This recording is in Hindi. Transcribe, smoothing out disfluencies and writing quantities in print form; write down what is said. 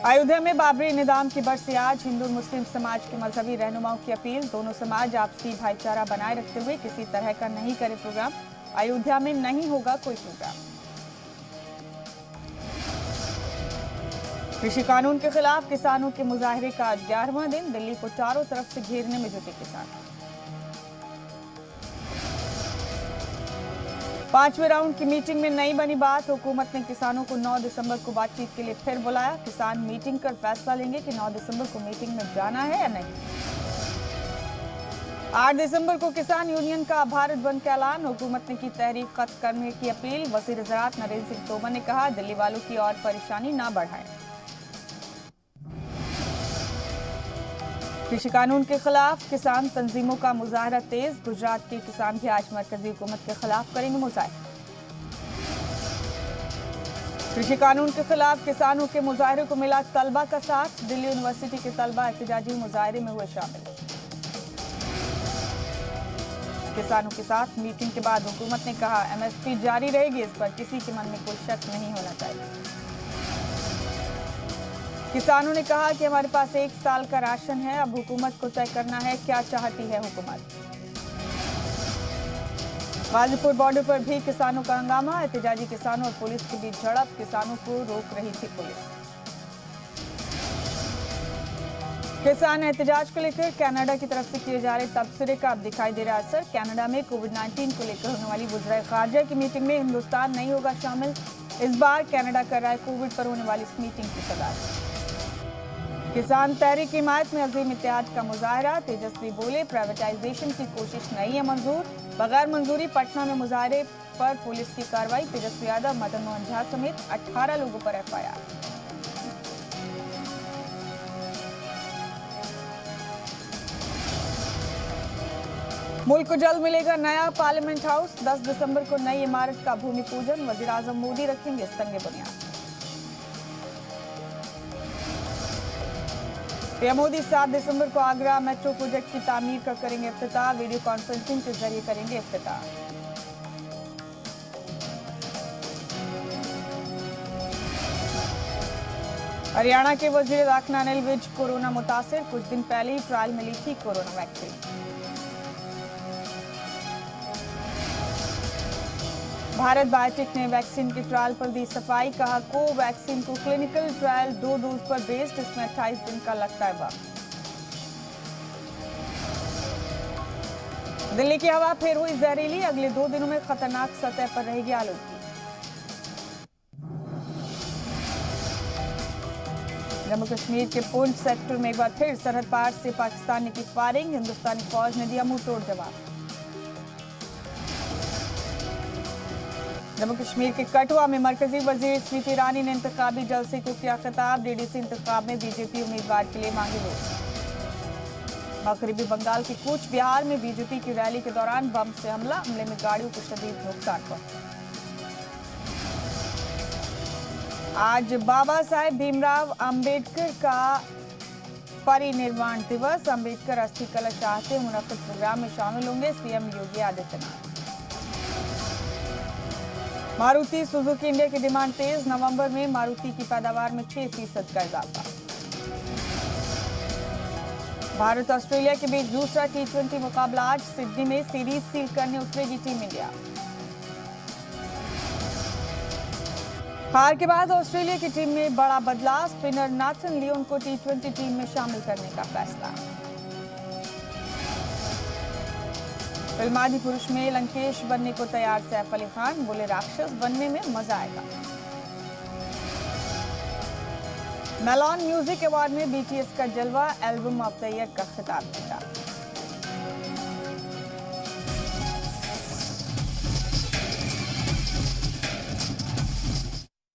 अयोध्या में बाबरी निजाम की बरसी आज। हिंदू मुस्लिम समाज के मजहबी रहनुमाओं की अपील। दोनों समाज आपसी भाईचारा बनाए रखते हुए किसी तरह का नहीं करे प्रोग्राम। अयोध्या में नहीं होगा कोई प्रोग्राम। कृषि कानून के खिलाफ किसानों के मुजाहरे का आज 11वां दिन। दिल्ली को चारों तरफ से घेरने में जुटे किसान। 5वें राउंड की मीटिंग में नहीं बनी बात। हुकूमत ने किसानों को 9 दिसंबर को बातचीत के लिए फिर बुलाया। किसान मीटिंग कर फैसला लेंगे कि 9 दिसंबर को मीटिंग में जाना है या नहीं। 8 दिसंबर को किसान यूनियन का भारत बंद का ऐलान। हुकूमत ने की तहरीक खत्म करने की अपील। वजीर ज़राअत नरेंद्र सिंह तोमर ने कहा, दिल्ली वालों की और परेशानी ना बढ़ाएं। कृषि कानून के खिलाफ किसान तंजीमों का मुजाहरा तेज। गुजरात के किसान भी आज मरकजी हुकूमत के खिलाफ करेंगे मुजाहरा। कृषि कानून के खिलाफ किसानों के मुजाहरे को मिला तलबा का साथ। दिल्ली यूनिवर्सिटी के तलबा एहतजाजी मुजाहरे में हुए शामिल। किसानों के साथ मीटिंग के बाद हुकूमत ने कहा, एमएसपी जारी रहेगी, इस पर किसी के मन में कोई शक नहीं होना चाहिए। किसानों ने कहा कि हमारे पास 1 साल का राशन है, अब हुकूमत को तय करना है क्या चाहती है हुकूमत। गाजीपुर बॉर्डर पर भी किसानों का हंगामा। एहतजाजी किसानों और पुलिस के बीच झड़प। किसानों को रोक रही थी पुलिस। किसान एहतजाज को लेकर कनाडा की तरफ से किए जा रहे तबसरे का अब दिखाई दे रहा असर। कनाडा में कोविड-19 को लेकर होने वाली वज़ीर ख़ारजा की मीटिंग में हिंदुस्तान नहीं होगा शामिल। इस बार कनाडा कर रहा है कोविड पर होने वाली इस मीटिंग की सदारत। किसान तहरीक की हिमायत में अजीम इत्तेहाद का मुजाहरा। तेजस्वी बोले, प्राइवेटाइजेशन की कोशिश नहीं है मंजूर। बगैर मंजूरी पटना में मुजाहरे पर पुलिस की कार्रवाई। तेजस्वी यादव, मदन मोहन झा समेत 18 लोगों पर एफआईआर। मुल्क को जल्द मिलेगा नया पार्लियामेंट हाउस। 10 दिसंबर को नई इमारत का भूमि पूजन। वजीर आजम मोदी रखेंगे संग बुनियाद। पीएम मोदी 7 दिसंबर को आगरा मेट्रो प्रोजेक्ट की तामीर का करेंगे इफ्तिताह। वीडियो कॉन्फ्रेंसिंग के जरिए करेंगे इफ्तिताह। हरियाणा के वजीर दाखिला अनिल विज कोरोना मुतासिर। कुछ दिन पहले ही ट्रायल में ली थी कोरोना वैक्सीन। भारत बायोटेक ने वैक्सीन के ट्रायल पर दी सफाई। कहा, कोवैक्सीन को क्लिनिकल ट्रायल 2 डोज पर बेस्ड, इसमें 28 दिन का लगता है वक्त। दिल्ली की हवा फिर हुई जहरीली। अगले 2 दिनों में खतरनाक सतह पर रहेगी आलूगी। जम्मू कश्मीर के पुंछ सेक्टर में एक बार फिर सरहद पार से पाकिस्तान ने की फायरिंग। हिंदुस्तानी फौज ने दिया मुंह तोड़ जवाब। जम्मू कश्मीर के कठुआ में मरकजी वजीर स्मृति ईरानी ने इंतखाबी जलसे को किया खिताब। डीडीसी इंतखाब में बीजेपी उम्मीदवार के लिए मांगे वोट। मगरबी बंगाल के कूच बिहार में बीजेपी की रैली के दौरान बम से हमले में गाड़ियों को शदीद नुकसान पहुंचा। आज बाबा साहेब भीमराव अंबेडकर का परिनिर्वाण दिवस। अंबेडकर अस्थि कलश चाहते मुनक्किद प्रोग्राम में शामिल होंगे CM Yogi Adityanath. Maruti Suzuki India की डिमांड तेज। नवंबर में मारुति की पैदावार में 6% का इजाफा। भारत ऑस्ट्रेलिया के बीच दूसरा T20 मुकाबला आज। सिडनी में सीरीज सील करने उतरेगी टीम इंडिया। हार के बाद ऑस्ट्रेलिया की टीम में बड़ा बदलाव। स्पिनर नाथन लियोन को T20 टीम में शामिल करने का फैसला। फिल्म आदि पुरुष में लंकेश बनने को तैयार सैफ अली खान। बोले, राक्षस बनने में मजा आएगा। मेलॉन म्यूजिक अवार्ड में बीटीएस का जलवा। एल्बम ऑफ द ईयर का खिताब जीता।